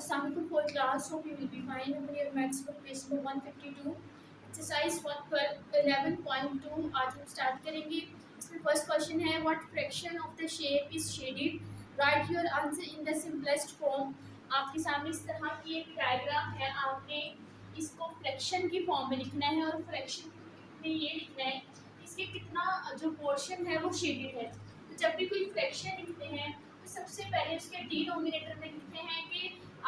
Assalamualaikum for class. Hope you will be fine. Open your maths book page number 152. Exercise 11.2 आज हम start करेंगे। इसमें first question है what fraction of the shape is shaded, right your answer in the simplest form. आपके सामने इस तरह की एक डायग्राम है, आपने इसको फ्रैक्शन की फॉर्म में लिखना है और फ्रैक्शन में ये लिखना है इसके कितना जो पोर्शन है वो शेडेड है। तो जब भी कोई फ्रैक्शन लिखते हैं तो सबसे पहले उसके डिनोमिनेटर में लिखते हैं कि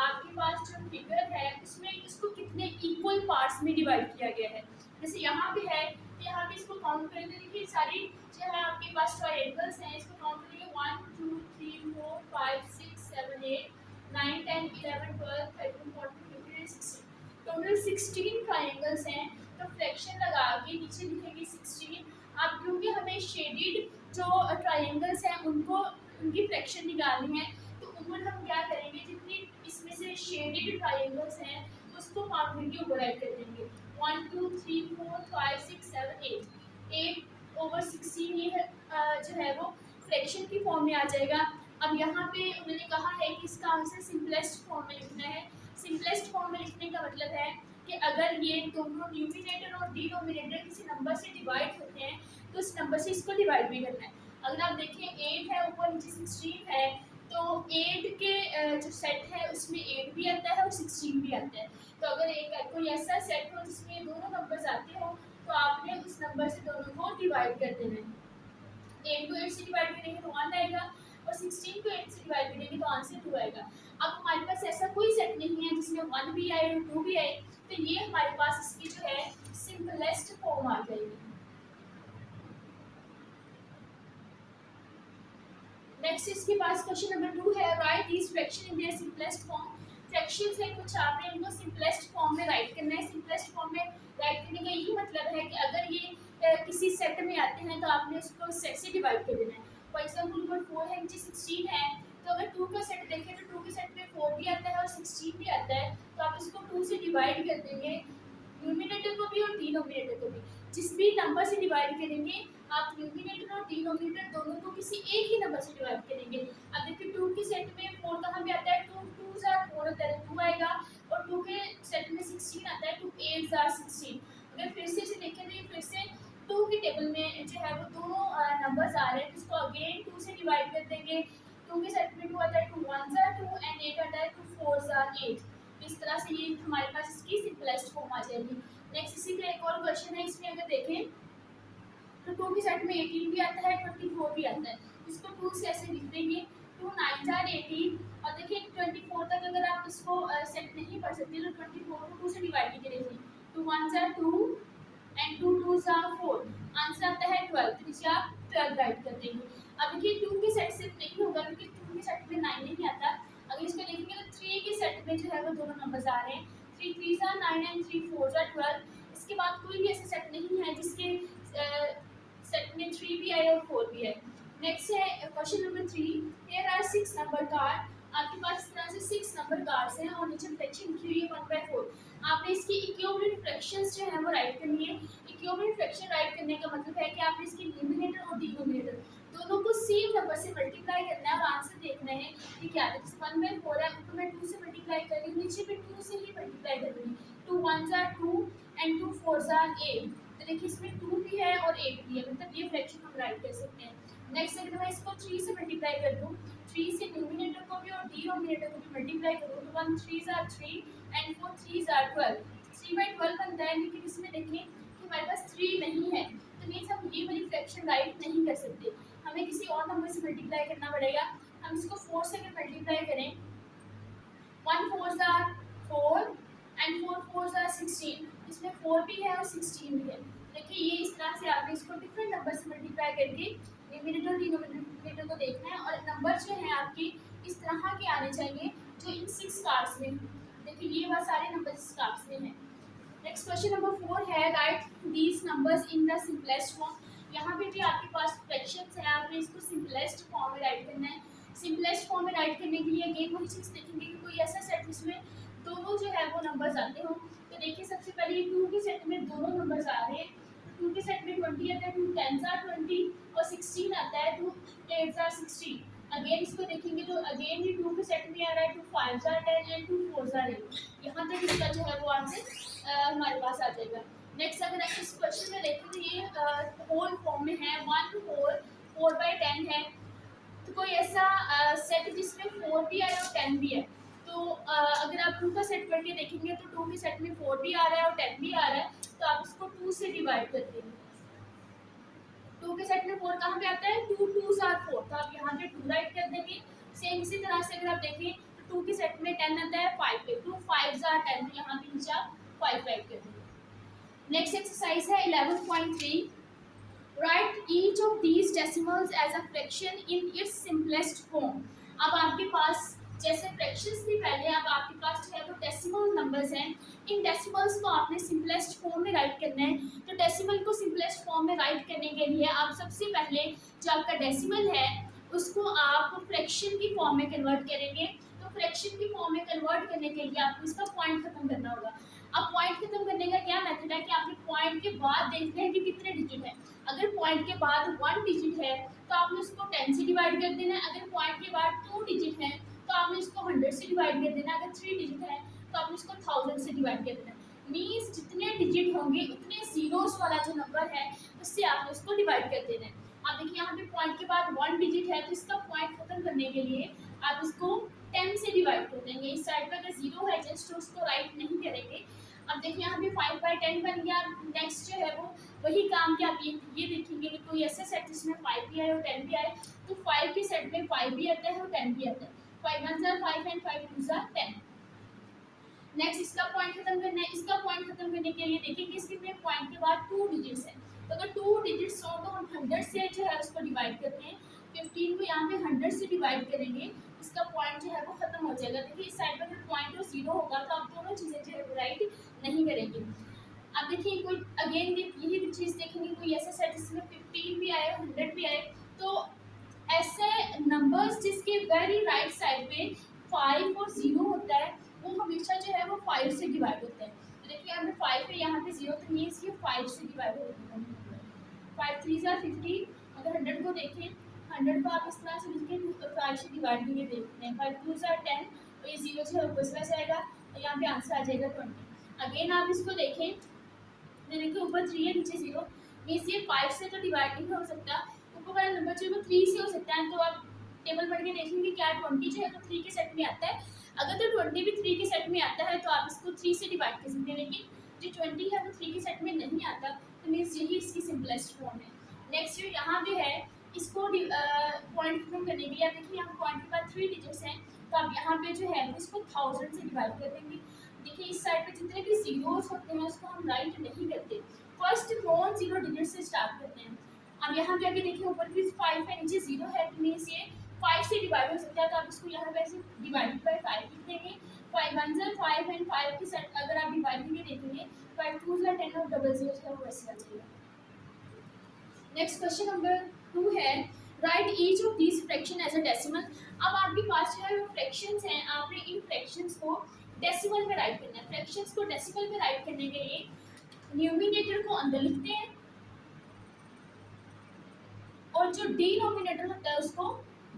आपके पास जो फिगर है उसमें इसको कितने इक्वल पार्ट्स में डिवाइड किया गया है। जैसे यहाँ पे है तो यहाँ पे इसको काउंट करेंगे, देखिए सारी जो है आपके पास ट्रायंगल्स हैं, इसको काउंट करेंगे 1 2 3 4 5 6 7 8 9 10 11 12 13 14 15 16, टोटल 16 ट्रायंगल्स हैं। तो फ्रैक्शन लगा के नीचे लिखेंगे 16। अब क्योंकि हमें शेडेड जो ट्रायंगल्स हैं उनको उनकी फ्रैक्शन निकालनी है, तो ऊपर हम क्या करेंगे, जितनी इसमें से शेडेड ट्रायंगल्स हैं उसको काउंट करके ऊपर ऐड कर देंगे 1 2 3 4 5 6 7 8 ओवर 16 ये जो है वो फ्रैक्शन की फॉर्म में आ जाएगा। अब यहाँ पे उन्होंने कहा है कि इसका आंसर सिंपलेस्ट फॉर्म में लिखना है। सिंपलेस्ट फॉर्म में लिखने का मतलब है कि अगर ये दोनों न्यूमिनेटर और डिनोमिनेटर किसी नंबर से डिवाइड होते हैं तो उस नंबर से इसको डिवाइड भी करना है। अगर आप देखिए 8 है, ऊपर नीचे 16 है, तो 8 के जो सेट है उसमें 8 भी आता है और 16 भी आता है। तो अगर एक कोई ऐसा सेट हो जिसमें दोनों नंबर्स आते हो तो आपने उस नंबर से दोनों को डिवाइड कर देना है। 8 को 8 से डिवाइड करेंगे तो 1 आएगा और 16 को 8 से डिवाइड करेंगे तो आंसर 2 आएगा। अब हमारे पास ऐसा कोई सेट नहीं है जिसमें 1 भी आए और 2 भी आए, तो ये हमारे पास इसकी जो है सिंपलेस्ट फॉर्म आ जाएगी। नेक्स्ट इसके पास क्वेश्चन नंबर 2 है right this fraction in their simplest form. Fractions है कुछ, आपने इनको सिंपलेस्ट फॉर्म में राइट करना है। सिंपलेस्ट फॉर्म में राइट करने का यही मतलब है कि अगर ये किसी सेट में आते हैं तो आपने उसको सेट से डिवाइड कर देना है। फॉर एग्जांपल ऊपर 4 है नीचे 16 है, तो अगर 2 का सेट देखें तो 2 के सेट में 4 भी आता है और 16 भी आता है, तो आप इसको 2 से डिवाइड कर देंगे, न्यूमिनेटर को भी और डिनोमिनेटर को भी। जिस भी नंबर से डिवाइड करेंगे आप न्यूमिनेटर और डिनोमिनेटर दोनों को किसी एक ही नंबर से डिवाइड करेंगे। अब देखिए 2 के सेट में 4 कहाँ पे आता है, 2 2s are 4 होता है 2 आएगा, और 2 के सेट में 16 आता है 2 8s are 16। अगर फिर से इसे देखें तो ये फिर से 2 की टेबल में जो है वो दोनों नंबर्स आ रहे हैं, जिसको अगेन 2 से डिवाइड कर देंगे। 2 के सेट में 2 आता है 2 1s are 2 एंड 8 आता है 2 4s are 8। इस तरह से ये हमारे पास इसकी सिंपलेस्ट फॉर्म आ जाएगी। नेक्स्ट इसी का एक और क्वेश्चन है, इसमें अगर देखें तो 2 के सेट में 18 भी आता है 24 भी आता है, इसको 2 से ऐसे लिख देंगे 2 9s are 18। और देखिए 24 तक अगर आप इसको सेट नहीं पढ़ सकते तो 24 को 2 से डिवाइड भी करेंगे, 2 1s are 2 and 2 2s are 4, answer आता है 12। तो नीचे आप 12 राइट कर देंगे। अब देखिए 2 के सेट से नहीं होगा क्योंकि 2 के सेट में 9 नहीं आता। अगर इसको देखेंगे तो 3 के सेट में जो है वो दोनों नंबर्स आ रहे हैं, 3 3s are 9 and 3 4s are 12। इसके बाद कोई भी ऐसा सेट नहीं है जिसके सेट में 3 भी आए और 4 भी आए। नेक्स्ट है question number 3, here are 6 number card. आपके पास इस तरह से 6 नंबर कार्ड्स हैं और नीचे फ्रैक्शन लिखी हुई है 1/4। आपने इसकी इक्विवेलेंट फ्रैक्शंस जो है वो राइट करनी है। इक्विवेलेंट फ्रैक्शन राइट करने का मतलब है कि आपने इसकी न्यूमिनेटर और डिनोमिनेटर दोनों को सेम नंबर से मल्टीप्लाई करना है और आंसर देखना है कि क्या है। जैसे 1/4 है तो मैं 2 से मल्टीप्लाई कर रही हूँ, नीचे भी 2 से ही मल्टीप्लाई कर रही हूँ, 2 1s are 2 and 2 4s are 8। तो देखिए इसमें 2 भी है और 8 भी है, मतलब ये फ्रैक्शन हम राइट कर सकते हैं। नेक्स्ट अगर मैं इसको 3 से मल्टीप्लाई कर दूँ, 3 से न्यूमिनेटर को भी और डिनोमिनेटर को भी मल्टीप्लाई करूँ तो 1 3s are 3 and 4 3s are 12, 3/12 बनता है। लेकिन इसमें देखिए कि हमारे पास 3 नहीं है, तो मीन्स हम ये वाली फ्रैक्शन राइट नहीं कर सकते, हमें किसी और नंबर से मल्टीप्लाई करना पड़ेगा। हम इसको 4 से अगर मल्टीप्लाई करें, 1 4s are 4 and 4 4s are 16, इसमें 4 भी है और 16 भी है। देखिए ये इस तरह से आपने इसको डिफरेंट नंबर से मल्टीप्लाई करके न्यूमिनेटर डिनोमिनेटर को देखना है, और नंबर जो है आपके इस तरह के आने चाहिए जो इन 6 कार्ड्स में। देखिए ये वह सारे नंबर इस कार्ड्स में हैं। नेक्स्ट क्वेश्चन नंबर 4 है right these numbers in the simplest form. यहाँ पे भी आपके पास फ्रैक्शंस है, आपने इसको सिंपलेस्ट फॉर्म में राइट करना है। सिंपलेस्ट फॉर्म में राइट करने के लिए अगेन वही चीज़ देखेंगे कि कोई ऐसा सेट जिसमें दोनों जो है वो नंबर्स आते हो। तो देखिए सबसे पहले 2 के सेट में दोनों नंबर्स आ रहे हैं, 2 के सेट में 20 आता है, 2 10s are 20 और 16 आता है, 2 8s are 16। अगेन इसको देखेंगे तो अगेन भी 2 के सेट में आ रहा है, 2 5 आर 10 एंड 2 4 आर 8। यहाँ तक इसका जो है वो आंसर हमारे पास आ जाएगा। नेक्स्ट अगर आप इस क्वेश्चन में देखें तो ये होल फॉर्म में है, 1 होल 4/10 है। तो कोई ऐसा सेट जिसमें 4 भी आए और 10 भी है, तो अगर आप 2 का सेट करके देखेंगे तो 2 के सेट में 4 भी आ रहा है और 10 भी आ रहा है, तो आप इसको 2 से डिवाइड कर देंगे। 2 के सेट में 4 कहाँ पे आता है, 2 2s आर 4, तो आप यहाँ पे 2 राइट कर देंगे। सेम इसी तरह से अगर आप देखें तो 2 के सेट में 10 आता है 5 पे, 2 5s आर 10, तो यहाँ पे नीचे 5 राइट कर देंगे। नेक्स्ट एक्सरसाइज है 11.3, write each of these decimals as a fraction in its simplest form. अब आपके पास जैसे फ्रैक्शंस थी पहले, अब आपके पास जो है वो डेसिमल नंबर्स हैं। इन डेसिमल्स को आपने सिंपलेस्ट फॉर्म में राइट करना है। तो डेसिमल को सिंपलेस्ट फॉर्म में राइट करने के लिए आप सबसे पहले जो आपका डेसिमल है उसको आप फ्रैक्शन की फॉर्म में कन्वर्ट करेंगे। तो फ्रैक्शन की फॉर्म में कन्वर्ट करने के लिए आपको इसका पॉइंट खत्म करना होगा। अब पॉइंट खत्म करने का क्या मेथड है कि आपने पॉइंट के बाद देखना है कि कितने डिजिट है। अगर पॉइंट के बाद 1 डिजिट है तो आपने उसको 10 से डिवाइड कर देना है। अगर पॉइंट के बाद 2 डिजिट है तो आपने इसको 100 से डिवाइड कर देना है। अगर 3 डिजिट है तो आपने इसको 1000 से डिवाइड कर देना है। मीन्स जितने डिजिट होंगे उतने जीरोस वाला जो नंबर है उससे आपने उसको डिवाइड कर देना है। आप देखिए यहाँ पे पॉइंट के बाद 1 डिजिट है तो इसका पॉइंट खत्म करने के लिए आप इसको 10 से डिवाइड कर देंगे। इस साइड पे अगर 0 है जस्ट तो उसको राइट नहीं करेंगे। अब देखिए यहाँ पे 5/10 बन गया। नेक्स्ट जो है वो वही काम कि आप ये देखेंगे कि कोई ऐसा सेट जिसमें 5 भी आए और 10 भी आए, तो 5 के सेट में 5 भी आता है और 10 भी आता है। 5 1s are 5 and 5 2s are 10। Next इसका पॉइंट खत्म करना है। इसका पॉइंट खत्म करने के लिए देखिए इसके में पॉइंट के बाद 2 डिजिट्स है, तो अगर 2 डिजिट्स हो तो हम 100 से जो है उसको डिवाइड करते हैं। 15 को यहाँ पे 100 से डिवाइड करेंगे, इसका पॉइंट जो है वो खत्म हो जाएगा। देखिए इस साइड पर अगर पॉइंट और 0 होगा तो आप दोनों चीज़ें जो है राइट नहीं करेंगे। अब देखिए कोई अगेन यही चीज़ देखेंगे, कोई ऐसा सेट जिसमें 15 भी आए 100 भी आए, तो ऐसे नंबर्स जिसके वेरी राइट साइड पे 5 और 0 होता है वो हमेशा जो है वो 5 से डिवाइड होता है। तो देखिए यहाँ पे 5 है, यहाँ पे 0, तो मीन्स ये 5 से डिवाइड होता है। 5 3s are 50। अगर 100 को देखें, 100 को आप इस तरह से लिख के 5 से डिवाइड करके देखते हैं। 5 2s are 10, तो ये 0 जो है ऊपर से जाएगा, तो यहाँ पे आंसर आ जाएगा 20। अगेन आप इसको देखें, देखिए ऊपर 3 है नीचे 0, मीन्स ये 5 से तो डिवाइड नहीं हो सकता। ऊपर वाला नंबर जो है वो 3 से हो सकता है। तो आप टेबल पढ़ के देखेंगे क्या 20 जो है तो 3 के सेट में आता है। अगर तो 20 भी 3 के सेट में आता है तो आप इसको 3 से डिवाइड कर सकते हैं, लेकिन जो 20 है वो 3 के सेट में नहीं आता, तो मीन्स यही इसकी सिंपलेस्ट फॉर्म है। नेक्स्ट जो यहाँ पे है इसको पॉइंट खत्म करने के लिए देखिए यहाँ पॉइंट के बाद 3 डिजिट्स हैं, तो आप यहाँ पे जो है इसको 1000 से डिवाइड कर देंगे। देखिए इस साइड पे जितने भी जीरोस होते हैं उसको हम राइट नहीं करते, फर्स्ट नॉन जीरो डिजिट से स्टार्ट करते हैं। अब यहाँ पे अभी देखिए ऊपर भी 5 है नीचे 0 है, तो मीन्स ये 5 से डिवाइड हो सकता है, तो आप इसको यहाँ पे ऐसे डिवाइडेड बाय 5 लिख देंगे। 5 1s are 5 एंड 5 के साथ अगर आप डिवाइड करके देखेंगे 5 2s are 10 और डबल 0 है वो वैसे आ जाएगा। नेक्स्ट क्वेश्चन नंबर 2 है, write each of these fraction as a decimal. अब आपके पास जो है वो फ्रैक्शंस हैं, आपने इन फ्रैक्शंस को डेसिमल में राइट करना है। फ्रैक्शंस को डेसिमल में राइट करने के लिए न्यूमिनेटर को अंदर लिखते हैं और जो डिनोमिनेटर होता है उसको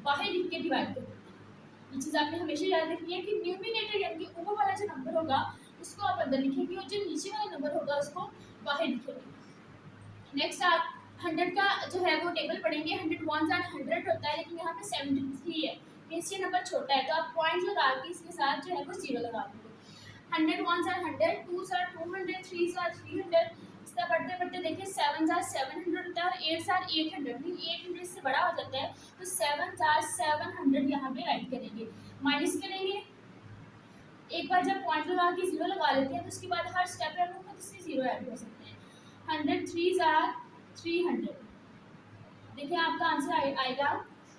बाहर लिख के डिवाइड कर देते हैं। ये चीज़ आपने हमेशा याद रखनी है कि न्यूमिनेटर यानी कि ऊपर वाला जो नंबर होगा उसको आप अंदर लिखेंगे और जो नीचे वाला नंबर होगा उसको बाहर लिखेंगे। नेक्स्ट आप 100 का जो है वो टेबल पढ़ेंगे। 100 1s are 100 होता है, लेकिन यहाँ पे 73 है, मीन्स ये नंबर छोटा है, तो आप पॉइंट लगा के इसके साथ जो है वो 0 लगा देंगे। 100 1s are 100, 2s are 200, 3s are 300। इसका बढ़ते बढ़ते देखिए 7s are 700 होता है और 8s are 800, मीन 800 से बड़ा हो जाता है, तो 7s are 700 यहाँ पे राइट करेंगे। माइनस करेंगे, एक बार जब पॉइंट लगा के 0 लगा लेते हैं तो उसके बाद हर स्टेप पे हम खुद से 0 ऐड कर सकते हैं। 100 3s are 300, देखिए आपका आंसर आएगा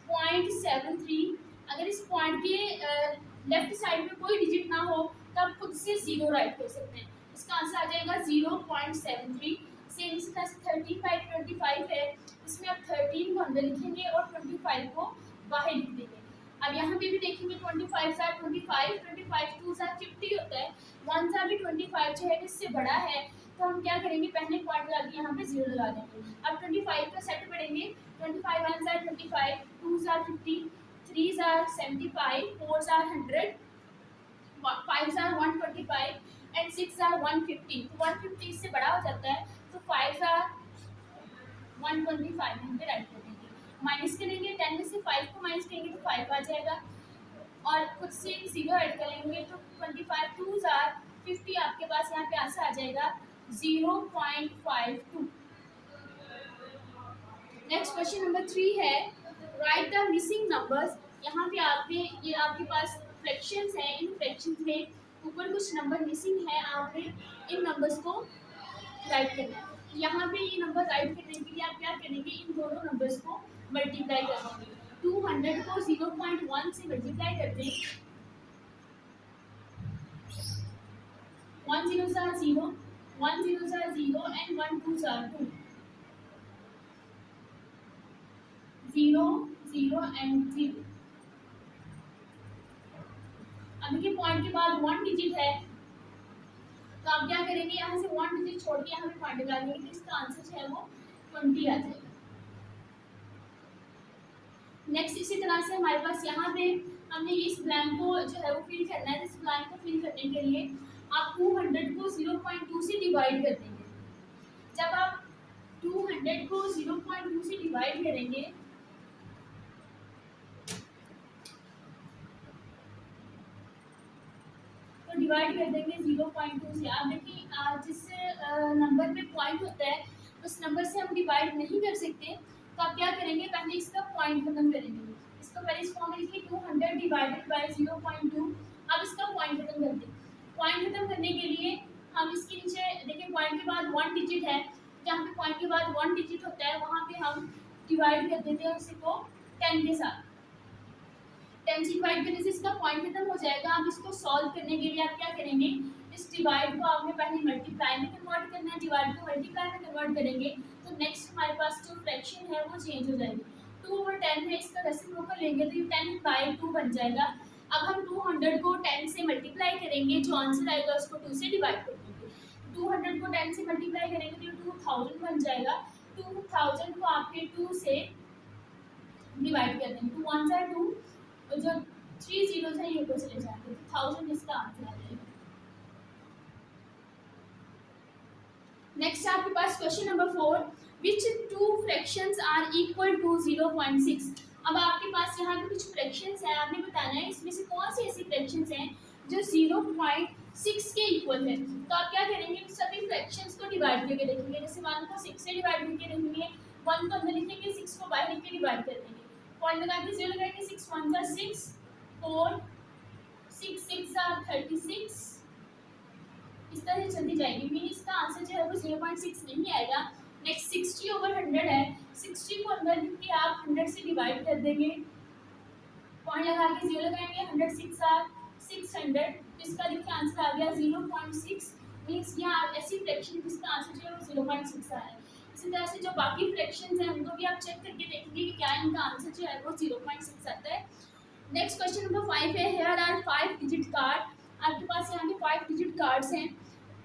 0.73। अगर इस पॉइंट के लेफ्ट साइड में कोई डिजिट ना हो तो आप खुद से 0 राइट कर सकते हैं, इसका आंसर आ जाएगा 0.73। सेम इसी तरह से 13 बाई 25 है, इसमें आप 13 को अंदर लिखेंगे और 25 को बाहर लिख देंगे। अब यहाँ पे भी देखेंगे 25 are 25, 25 2s are 50 होता है, 1s are भी 25 जो है इससे बड़ा है, तो हम क्या करेंगे पहले पॉइंट लगा के यहाँ पे 0 लगा देंगे। अब 25 का सेट पढ़ेंगे, 25 1s are 25, 2s are 50, 3s are 75, 4s are 100, 5s are 125 and 6 are 150। तो 150 इससे बड़ा हो जाता है, तो 5s आर 125 यहाँ पे राइट कर देंगे। माइनस करेंगे 10 में से 5 को माइनस करेंगे तो 5 आ जाएगा, और खुद से 0 ऐड करेंगे तो 25 2s आर 50, आपके पास यहाँ पे आंसर आ जाएगा 0.52। नेक्स्ट क्वेश्चन नंबर 3 है, राइट द मिसिंग नंबर्स। यहाँ पे आपने ये आपके पास फ्रैक्शंस हैं, इन फ्रैक्शंस में ऊपर कुछ नंबर मिसिंग है, आपने इन नंबर्स को राइट करना है। यहाँ पे ये नंबर राइट करने के लिए आप क्या करेंगे, इन दोनों नंबर्स को मल्टीप्लाई कर देंगे। 200 को 0.1 से मल्टीप्लाई करते हैं, 1 0s are 0, 1 0s are 0 and 1 2s are 2, 0 0 and 0। अब देखिए पॉइंट के बाद 1 डिजिट है, तो आप क्या करेंगे, यहाँ से 1 डिजिट छोड़ के यहाँ पे पॉइंट लगा देंगे, तो इसका आंसर जो है वो 20 आ जाएगा। नेक्स्ट इसी तरह से हमारे पास यहाँ पे हमने इस ब्लैंक को जो है वो फिल करना है। इस ब्लैंक को फिल करने के लिए आप 200 को 0.2 से डिवाइड कर देंगे। जब आप 200 को 0.2 से डिवाइड करेंगे तो डिवाइड कर देंगे 0.2 से। आप देखिए जिस नंबर पे पॉइंट होता है उस नंबर से हम डिवाइड नहीं कर सकते, तो आप क्या करेंगे, पहले इसका पॉइंट खत्म करेंगे। इसको पहले इस फॉर्म में लिखिए 200 डिवाइडेड बाय 0.2। अब इसका पॉइंट खत्म कर दें। पॉइंट खत्म करने के लिए हम इसके नीचे देखिए पॉइंट के बाद 1 डिजिट है, जहाँ पे पॉइंट के बाद 1 डिजिट होता है वहाँ पे हम डिवाइड कर देते हैं इसको 10 के साथ। 10 से डिवाइड करने से इसका पॉइंट खत्म हो जाएगा। अब इसको सॉल्व करने के लिए आप क्या करेंगे, इस डिवाइड को आपने पहले मल्टीप्लाई में कन्वर्ट करना है, डिवाइड को मल्टीप्लाई में कन्वर्ट करेंगे तो नेक्स्ट हमारे पास जो फ्रैक्शन है वो चेंज हो जाएगी। 2/10 है, इसका रेसिप्रोकल लेंगे तो ये 10/2 बन जाएगा। अब हम 200 को 10 से मल्टीप्लाई करेंगे, जो आंसर आएगा उसको 2 से डिवाइड कर देंगे। 200 को 10 से मल्टीप्लाई करेंगे तो ये 2000 बन जाएगा। 2000 को आपके 2 से डिवाइड कर देंगे, 2 1 are 2 और जो 3 zeros है ये ऊपर चले जाएंगे, 1000 इसका आंसर आ जाएगा। नेक्स्ट आपके पास question number 4, which two fractions are equal to 0.6। अब आपके पास यहाँ पे कुछ फ्रैक्शंस हैं, आपने बताना है इसमें से कौन सी ऐसी फ्रैक्शंस हैं जो 0.6 के इक्वल है। तो आप क्या करेंगे, सभी फ्रैक्शंस को डिवाइड करके देखेंगे। जैसे 1 को 6 से डिवाइड करके देखेंगे, 1 को अंदर लिखेंगे, 6 को बाहर लिख के डिवाइड कर देंगे। पॉइंट लगा के 0 लगाएंगे, 6 1 are 6, 4 6 6 are 36, इस तरह से चलती जाएगी। मीन इसका आंसर जो है वो 0.6 नहीं आएगा। नेक्स्ट 60/100 है, 60 को अंदर लिख के आप 100 से डिवाइड कर देंगे, पॉइंट लगा के 0 लगाएंगे, 100 6 are 600, इसका देखिए आंसर आ गया 0.6। मीन्स यहाँ ऐसी फ्रैक्शन जिसका आंसर जो है वो 0.6 आ रहा है। इसी तरह से जो बाकी फ्रैक्शंस हैं उनको भी आप चेक करके देखेंगे कि क्या इनका आंसर जो है वो 0.6 आता है। नेक्स्ट क्वेश्चन नंबर 5 है, हियर आर 5 डिजिट कार्ड। आपके पास यहाँ पे 5 डिजिट कार्ड्स हैं।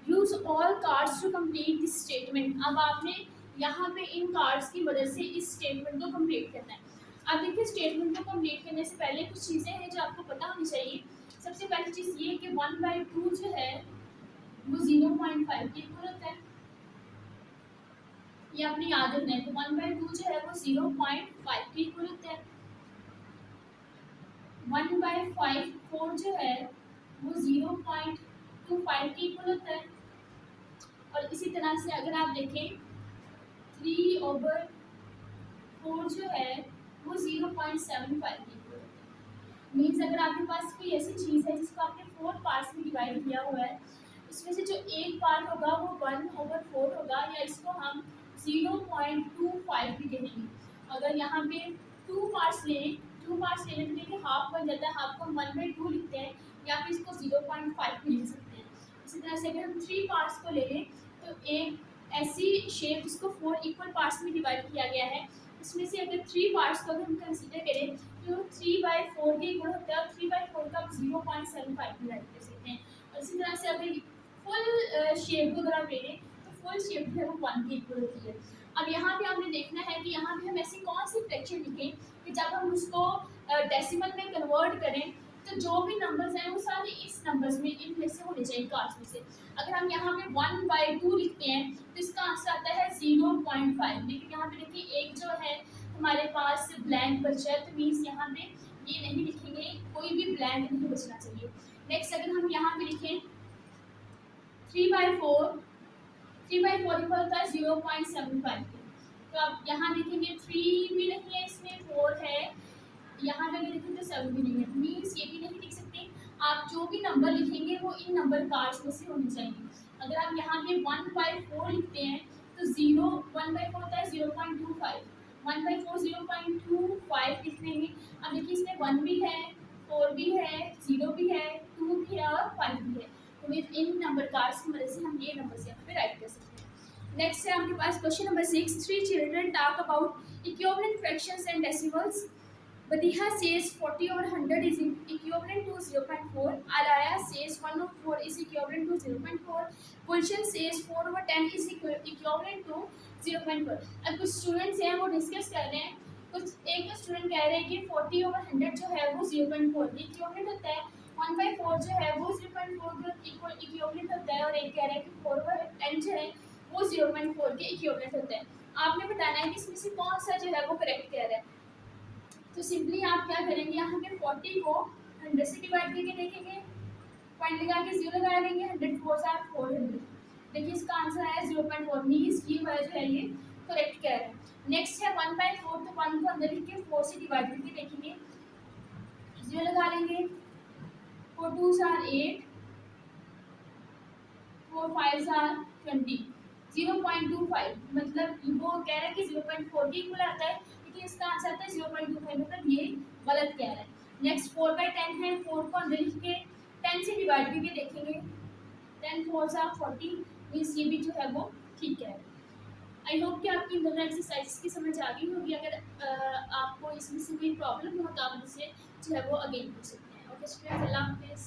Use all cards to complete this statement. अब आपने यहाँ पे इन कार्ड्स की मदद से इस स्टेटमेंट को कंप्लीट करना है। अब देखिए स्टेटमेंट को कंप्लीट करने से पहले कुछ चीज़ें हैं जो आपको पता होनी चाहिए। सबसे पहली चीज़ ये कि 1/2 जो है वो 0.5 के इक्वल होता है, ये आपने याद रखना है। तो 1/2 जो है वो 0.5 के इक्वल होता है। 1/5 4 जो है वो 0.25 के इक्वल होता है। और इसी तरह से अगर आप देखें 3/4 जो है वो 0.75 के इक्वल होता है। मीन्स अगर आपके पास कोई ऐसी चीज़ है जिसको आपने 4 पार्ट्स में डिवाइड किया हुआ है, उसमें से जो एक पार्ट होगा वो 1/4 होगा, या इसको हम 0.25 भी कहेंगे। अगर यहाँ पे 2 पार्ट्स लें, 2 पार्ट्स लेने तो देखिए हाफ बन जाता है, हाफ को हम 1/2 लिखते हैं, या फिर इसको 0.5 भी लिख सकते हैं। इसी तरह से अगर हम 3 पार्ट्स को ले लें तो एक ऐसी शेप जिसको 4 इक्वल पार्ट्स में डिवाइड किया गया है, इसमें से अगर 3 पार्ट्स को अगर हम कंसीडर करें तो 3/4 के इक्वल होता है, और 3/4 का आप 0.75 भी राइट कर सकते हैं। और इसी तरह से अगर फुल शेप को अगर आप ले लें तो फुल शेप जो है वो 1 के इक्वल होती है। अब यहाँ पे आपने देखना है कि यहाँ पे हम ऐसी कौन सी फ्रैक्शन लिखें कि जब हम उसको डेसिमल में कन्वर्ट करें तो जो भी नंबर्स हैं वो सारे इस नंबर्स में इनमें से होने चाहिए, कार्ड्स में से। अगर हम यहाँ पे 1/2 लिखते हैं तो इसका आंसर आता है 0.5। लेकिन यहाँ पे देखिए एक जो है हमारे पास ब्लैंक बचा है, तो मीन्स यहाँ पे ये नहीं लिखेंगे, कोई भी ब्लैंक नहीं बचना चाहिए। नेक्स्ट अगर हम यहाँ पे लिखें 3/4, 3/4 इक्वल होता है 0.75। तो आप यहाँ देखेंगे 3 भी नहीं है, इसमें 4 है, यहाँ पे अगर लिखें तो 7 भी नहीं है, मीन्स ये भी नहीं लिख सकते। आप जो भी नंबर लिखेंगे वो इन नंबर कार्ड्स में से होने चाहिए। अगर आप यहाँ पे 1/4 लिखते हैं तो 1/4 होता है 0.25, 1/4 0.25 लिखने में। अब देखिए इसमें 1 भी है, 4 भी है, 0 भी है, 2 भी है और 5 भी है। तो इन नंबर कार्ड्स की मदद से हम ये नंबर यहाँ पे राइट कर सकते हैं। नेक्स्ट है आपके पास question number 6। 3 children talk about equivalent fractions and decimals. Badiha says 40 over 100 is equivalent to 0.4. Alaya says 1 over 4 is equivalent to 0.4. Gulshan says 4 over 10 is equivalent to 0.4. अब कुछ स्टूडेंट्स हैं वो डिस्कस कर रहे हैं, कुछ एक स्टूडेंट कह रहे हैं कि 40 over 100 जो है वो 0.4 के इक्विवेलेंट होता है, 1/4 जो है वो 0.4 के इक्विवेलेंट होता है, और एक कह रहे हैं कि 4 over 10 जो है वो 0.4 के इक्विवेलेंट होता है। आपने बताना है कि इसमें से कौन सा जो है वो करेक्ट कह रहा है। तो सिंपली आप क्या करेंगे, यहाँ पे 40 को 100 से डिवाइड करके देखेंगे, पॉइंट लगा के 0 लगा देंगे, 100 4 are 400। देखिए इसका आंसर है 0.4, मीन्स ये वाला जो है ये करेक्ट कह रहा है। नेक्स्ट है 1/4, तो 1 को अंदर लिख के 4 से डिवाइड करके देखेंगे, 0 लगा लेंगे, 4 2s are 8, 4 5s are 20, 0.25 मतलब वो कह रहा है कि 0.4 के इक्वल आता है, लेकिन इसका आंसर आता है 0.25, मतलब ये गलत कह रहा है। नेक्स्ट 4/10 है, 4 को अंदर लिख के 10 से डिवाइड करके देखेंगे, 10 4s are 40, मीन्स ये भी जो है वो ठीक है। आई होप कि आपकी इन दोनों एक्सरसाइज की समझ आ गई होगी। अगर आपको इसमें से कोई प्रॉब्लम हो तो आप मुझसे जो है वो अगेन पूछ सकते हैं। ओके स्टूडेंट्स, अल्लाह हाफिज़।